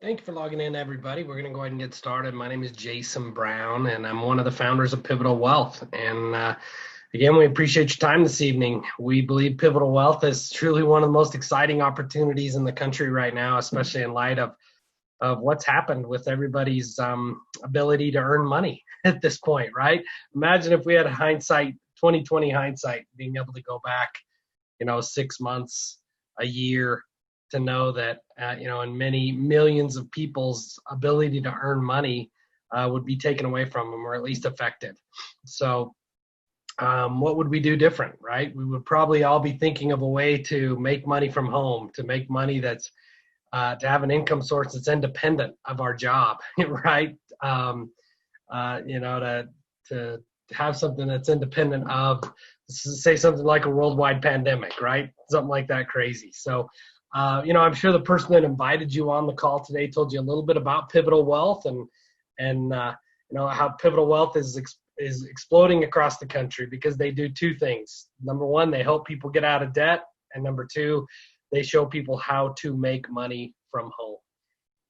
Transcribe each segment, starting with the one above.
Thank you for logging in, everybody. We're going to go ahead and get started. My name is Jason Brown, and I'm one of the founders of Pivotal Wealth. And again, we appreciate your time this evening. We believe Pivotal Wealth is truly one of the most exciting opportunities in the country right now, especially in light of what's happened with everybody's ability to earn money at this point, right? Imagine if we had 2020 hindsight, being able to go back, 6 months, a year, to know that and many millions of people's ability to earn money would be taken away from them, or at least affected. So what would we do different, right? We would probably all be thinking of a way to make money from home, to make money that's to have an income source that's independent of our job, right? To have something that's independent of, say, something like a worldwide pandemic, right? Something like that crazy. So I'm sure the person that invited you on the call today told you a little bit about Pivotal Wealth and how Pivotal Wealth is exploding across the country because they do two things. Number one, they help people get out of debt, and number two, they show people how to make money from home.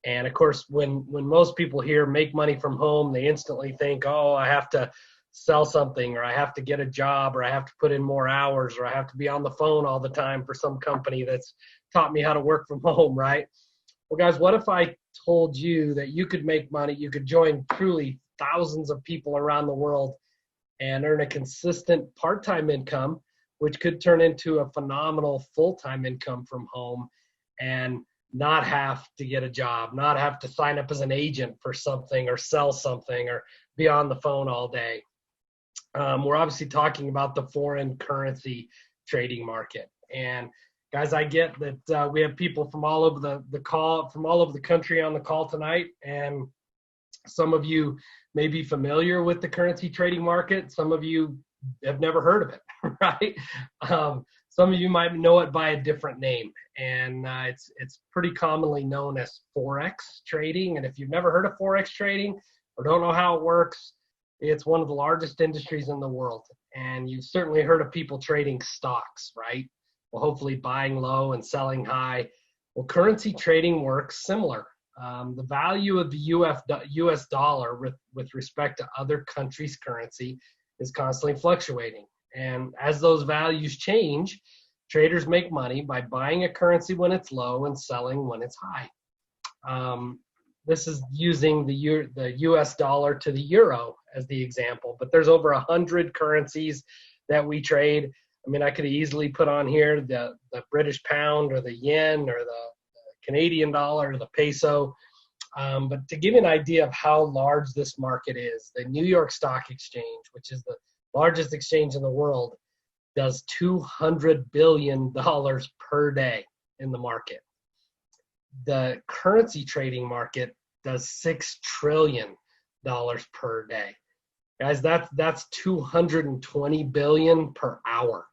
And of course, when most people hear make money from home, they instantly think, oh, I have to sell something, or I have to get a job, or I have to put in more hours, or I have to be on the phone all the time for some company that's taught me how to work from home, right? Well, guys, what if I told you that you could make money, you could join truly thousands of people around the world and earn a consistent part-time income, which could turn into a phenomenal full-time income from home, and not have to get a job, not have to sign up as an agent for something or sell something or be on the phone all day. We're obviously talking about the foreign currency trading market. And guys, I get that we have people from all over the call, from all over the country on the call tonight. And some of you may be familiar with the currency trading market. Some of you have never heard of it, right? Some of you might know it by a different name, and it's pretty commonly known as Forex trading. And if you've never heard of Forex trading or don't know how it works, it's one of the largest industries in the world. And you've certainly heard of people trading stocks, right? Well, hopefully buying low and selling high. Well, currency trading works similar. The value of the US dollar with respect to other countries' currency is constantly fluctuating. And as those values change, traders make money by buying a currency when it's low and selling when it's high. This is using the US dollar to the euro as the example, but there's over 100 currencies that we trade. I mean, I could easily put on here the British pound or the yen or the Canadian dollar or the peso. But to give you an idea of how large this market is, the New York Stock Exchange, which is the largest exchange in the world, does $200 billion per day in the market. The currency trading market does $6 trillion per day. Guys, that's 220 billion per hour.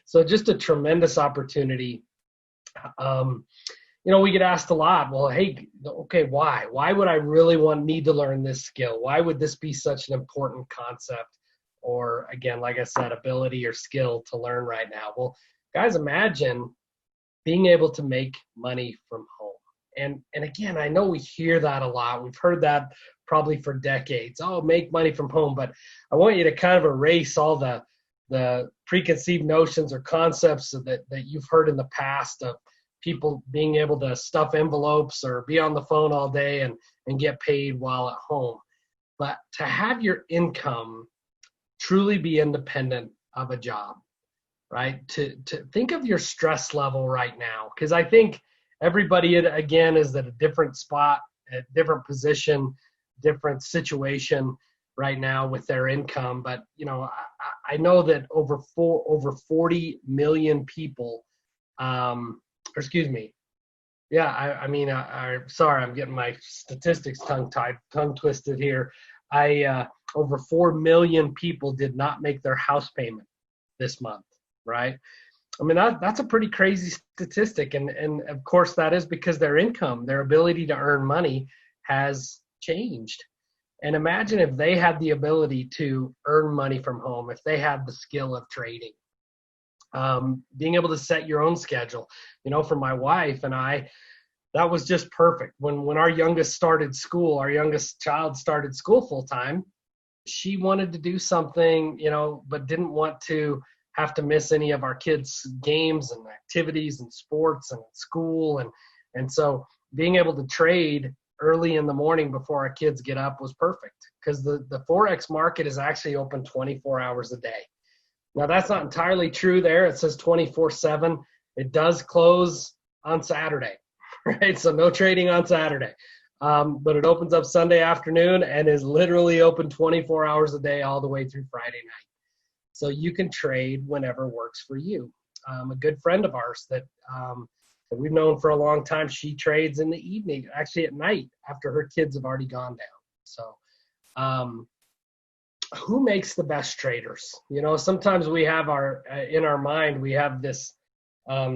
So just a tremendous opportunity. We get asked a lot, well, hey, okay, why? Why would I really need to learn this skill? Why would this be such an important concept? Or again, like I said, ability or skill to learn right now? Well, guys, imagine being able to make money from home. And again, I know we hear that a lot. We've heard that probably for decades. Oh, make money from home. But I want you to kind of erase all the preconceived notions or concepts that you've heard in the past of people being able to stuff envelopes or be on the phone all day and get paid while at home. But to have your income truly be independent of a job, right? To think of your stress level right now, because I think everybody, again, is at a different spot, a different position, different situation right now with their income. But, I know that over 40 million people, excuse me. Yeah, sorry, I'm getting my statistics tongue twisted here. Over 4 million people did not make their house payment this month, right? I mean, that's a pretty crazy statistic. And of course, that is because their income, their ability to earn money has changed. And imagine if they had the ability to earn money from home, if they had the skill of trading. Being able to set your own schedule. For my wife and I, that was just perfect. When our youngest child started school full time, she wanted to do something, but didn't want to have to miss any of our kids' games and activities and sports and school. And so being able to trade early in the morning before our kids get up was perfect, because the Forex market is actually open 24 hours a day. Now, that's not entirely true there. It says 24/7. It does close on Saturday, right? So no trading on Saturday. But it opens up Sunday afternoon and is literally open 24 hours a day all the way through Friday night. So you can trade whenever works for you. A good friend of ours that we've known for a long time, she trades in the evening, actually at night after her kids have already gone down. So who makes the best traders? Sometimes we have in our mind, we have this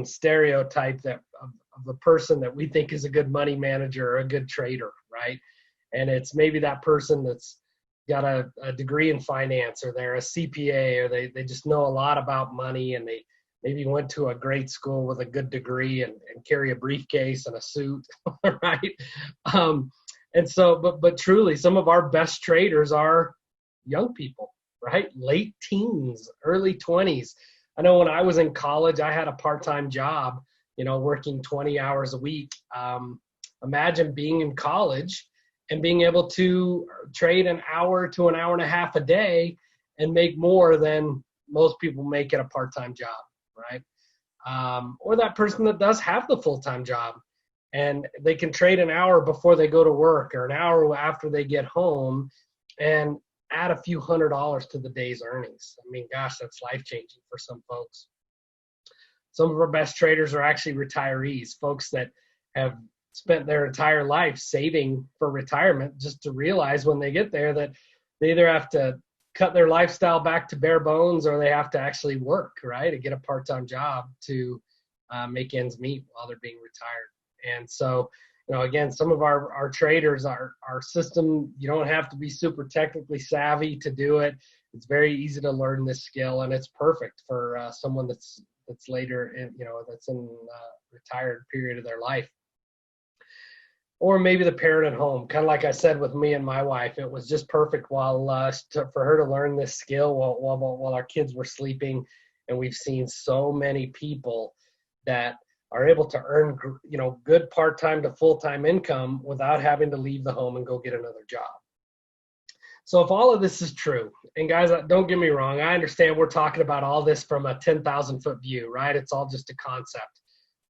stereotype that of the person that we think is a good money manager or a good trader, right? And it's maybe that person that's got a degree in finance, or they're a CPA, or they just know a lot about money, and they maybe went to a great school with a good degree and carry a briefcase and a suit, right? And so, but truly, some of our best traders are young people, right? Late teens, early 20s. I know when I was in college, I had a part-time job, working 20 hours a week. Imagine being in college and being able to trade an hour to an hour and a half a day and make more than most people make at a part-time job, right? Or that person that does have the full-time job and they can trade an hour before they go to work or an hour after they get home and add a few $100s to the day's earnings. I mean, gosh, that's life-changing for some folks. Some of our best traders are actually retirees, folks that have spent their entire life saving for retirement, just to realize when they get there that they either have to cut their lifestyle back to bare bones, or they have to actually work, right, to get a part-time job to make ends meet while they're being retired. And so, again, some of our traders, our system, you don't have to be super technically savvy to do it. It's very easy to learn this skill, and it's perfect for someone that's later in, that's in retired period of their life. Or maybe the parent at home, kind of like I said with me and my wife, it was just perfect for her to learn this skill while our kids were sleeping. And we've seen so many people that are able to earn, good part-time to full-time income without having to leave the home and go get another job. So if all of this is true, and guys, don't get me wrong, I understand we're talking about all this from a 10,000-foot view, right? It's all just a concept.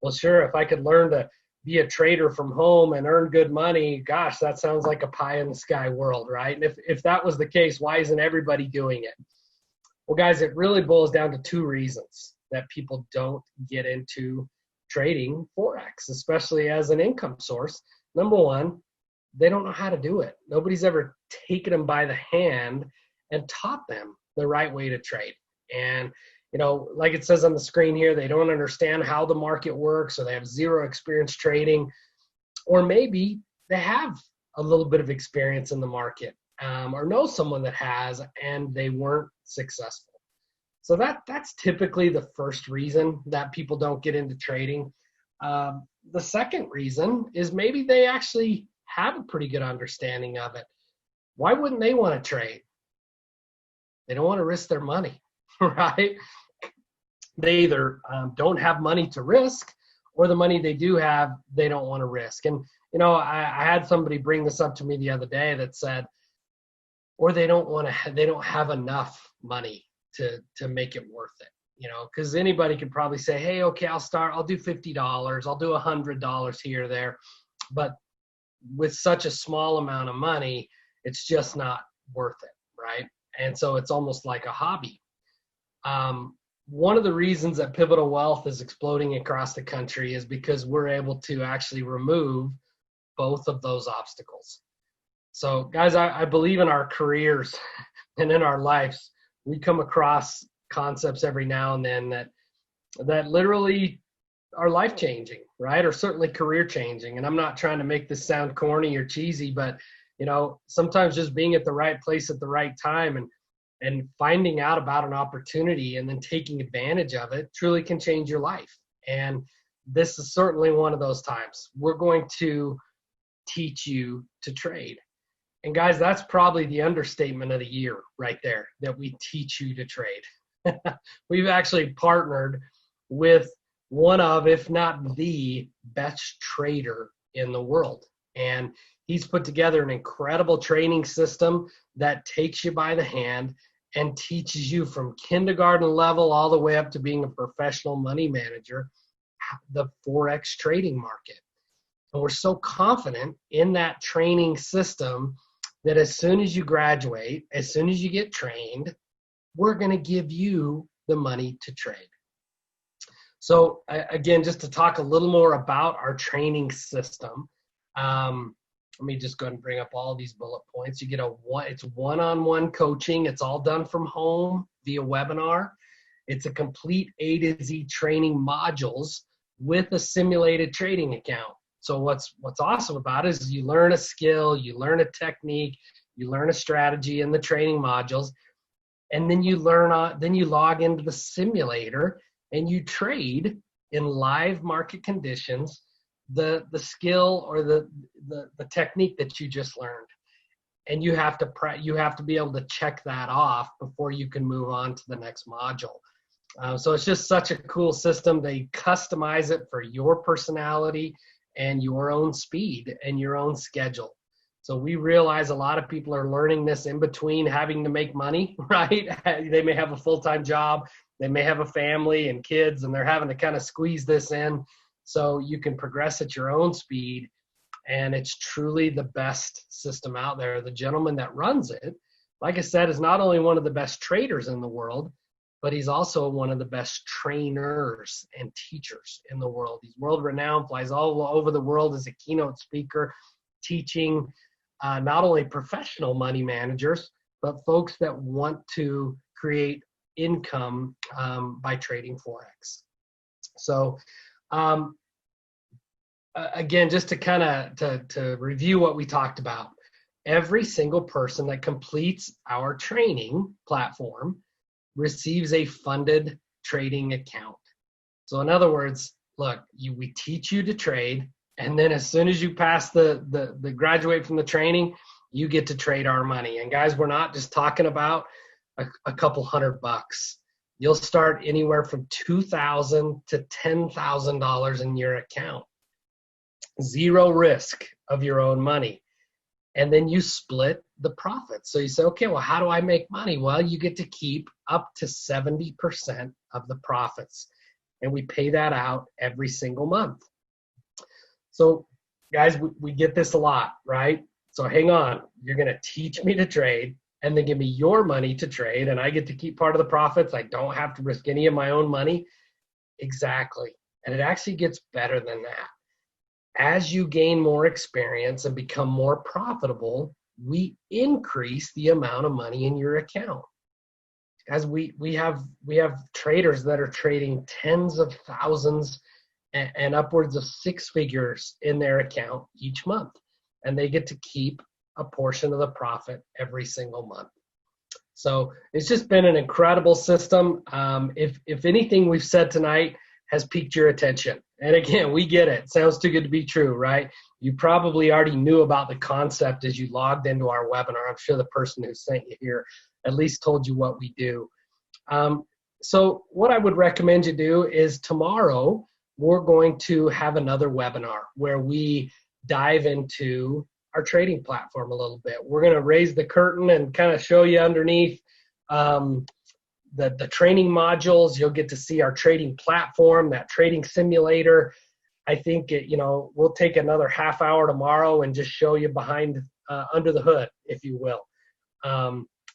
Well, sure, if I could learn to be a trader from home and earn good money, gosh, that sounds like a pie in the sky world, right? And if that was the case, why isn't everybody doing it? Well, guys, it really boils down to two reasons that people don't get into trading Forex, especially as an income source. Number one, they don't know how to do it. Nobody's ever taken them by the hand and taught them the right way to trade. And like it says on the screen here, they don't understand how the market works, or they have zero experience trading, or maybe they have a little bit of experience in the market, or know someone that has, and they weren't successful. So that's typically the first reason that people don't get into trading. The second reason is maybe they actually have a pretty good understanding of it. Why wouldn't they want to trade? They don't want to risk their money, right? They either don't have money to risk, or the money they do have, they don't want to risk. And, I had somebody bring this up to me the other day that said, or they don't have enough money to make it worth it, because anybody could probably say, hey, okay, I'll do $50, I'll do $100 here or there. But with such a small amount of money, it's just not worth it, right? And so it's almost like a hobby. One of the reasons that Pivotal Wealth is exploding across the country is because we're able to actually remove both of those obstacles. So guys, I believe in our careers and in our lives, we come across concepts every now and then that literally are life-changing, right? Or certainly career-changing. And I'm not trying to make this sound corny or cheesy, but sometimes just being at the right place at the right time and finding out about an opportunity and then taking advantage of it truly can change your life. And this is certainly one of those times. We're going to teach you to trade. And guys, that's probably the understatement of the year right there, that we teach you to trade. We've actually partnered with one of, if not the best trader in the world. And he's put together an incredible training system that takes you by the hand and teaches you from kindergarten level all the way up to being a professional money manager, the Forex trading market. And we're so confident in that training system that as soon as you graduate, as soon as you get trained, we're going to give you the money to trade. So again, just to talk a little more about our training system, let me just go ahead and bring up all these bullet points. You get it's one-on-one coaching. It's all done from home via webinar. It's a complete A to Z training modules with a simulated trading account. So what's awesome about it is you learn a skill, you learn a technique, you learn a strategy in the training modules, and then you log into the simulator and you trade in live market conditions the skill or the technique that you just learned. And you have to be able to check that off before you can move on to the next module. So it's just such a cool system. They customize it for your personality and your own speed and your own schedule. So we realize a lot of people are learning this in between having to make money, right? They may have a full-time job, they may have a family and kids, and they're having to kind of squeeze this in so you can progress at your own speed. And it's truly the best system out there. The gentleman that runs it, like I said, is not only one of the best traders in the world, but he's also one of the best trainers and teachers in the world. He's world renowned, flies all over the world as a keynote speaker, teaching not only professional money managers, but folks that want to create income by trading Forex. So again, just to kind of to review what we talked about, every single person that completes our training platform receives a funded trading account. So in other words, look, we teach you to trade, and then as soon as you pass the graduate from the training, you get to trade our money. And guys, we're not just talking about a couple $100. You'll start anywhere from $2,000 to $10,000 in your account. Zero risk of your own money. And then you split the profits. So you say, okay, well, how do I make money? Well, you get to keep up to 70% of the profits. And we pay that out every single month. So guys, we get this a lot, right? So hang on, you're gonna teach me to trade and then give me your money to trade, and I get to keep part of the profits. I don't have to risk any of my own money. Exactly. And it actually gets better than that. As you gain more experience and become more profitable, we increase the amount of money in your account. As we have traders that are trading tens of thousands and upwards of six figures in their account each month, and they get to keep a portion of the profit every single month. So it's just been an incredible system. If anything we've said tonight has piqued your attention, and again, we get it. Sounds too good to be true, right? You probably already knew about the concept as you logged into our webinar. I'm sure the person who sent you here at least told you what we do. So what I would recommend you do is tomorrow, we're going to have another webinar where we dive into our trading platform a little bit. We're going to raise the curtain and kind of show you underneath the training modules. You'll get to see our trading platform, that trading simulator. I think we'll take another half hour tomorrow and just show you behind under the hood, if you will.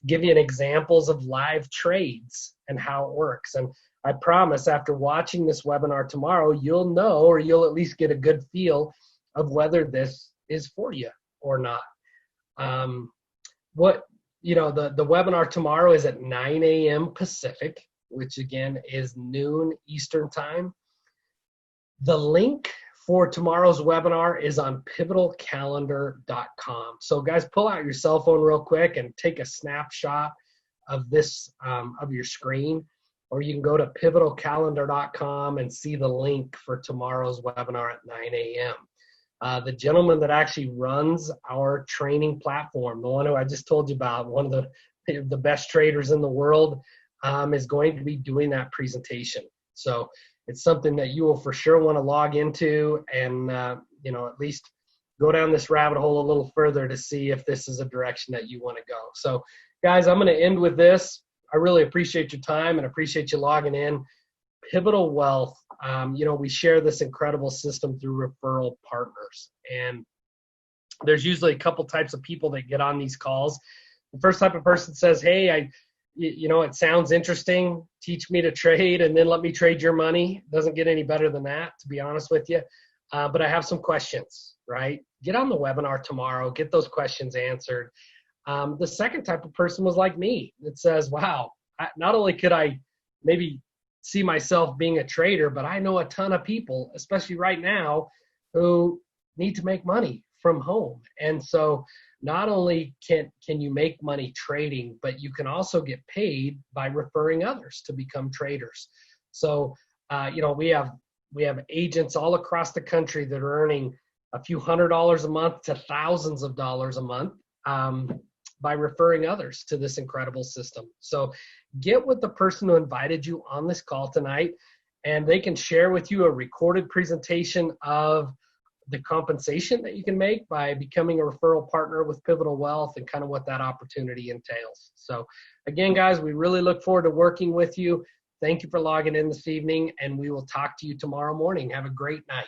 Give you examples of live trades and how it works. And I promise after watching this webinar tomorrow, you'll know, or you'll at least get a good feel of whether this is for you or not. The webinar tomorrow is at 9 a.m. Pacific, which again is noon Eastern time. The link for tomorrow's webinar is on pivotalcalendar.com. So guys, pull out your cell phone real quick and take a snapshot of this, of your screen. or you can go to pivotalcalendar.com and see the link for tomorrow's webinar at 9 a.m. The gentleman that actually runs our training platform, the one who I just told you about, one of the best traders in the world, is going to be doing that presentation. So it's something that you will for sure want to log into and, at least go down this rabbit hole a little further to see if this is a direction that you want to go. So guys, I'm going to end with this. I really appreciate your time and appreciate you logging in. Pivotal Wealth, we share this incredible system through referral partners. And there's usually a couple types of people that get on these calls. The first type of person says, hey, it sounds interesting. Teach me to trade and then let me trade your money. It doesn't get any better than that, to be honest with you. But I have some questions, right? Get on the webinar tomorrow. Get those questions answered. The second type of person was like me. It says, wow, not only could I maybe see myself being a trader, but I know a ton of people, especially right now, who need to make money from home. And so not only can you make money trading, but you can also get paid by referring others to become traders. So, we have agents all across the country that are earning a few $100s a month to thousands of dollars a month by referring others to this incredible system. So get with the person who invited you on this call tonight, and they can share with you a recorded presentation of the compensation that you can make by becoming a referral partner with Pivotal Wealth and kind of what that opportunity entails. So again, guys, we really look forward to working with you. Thank you for logging in this evening, and we will talk to you tomorrow morning. Have a great night.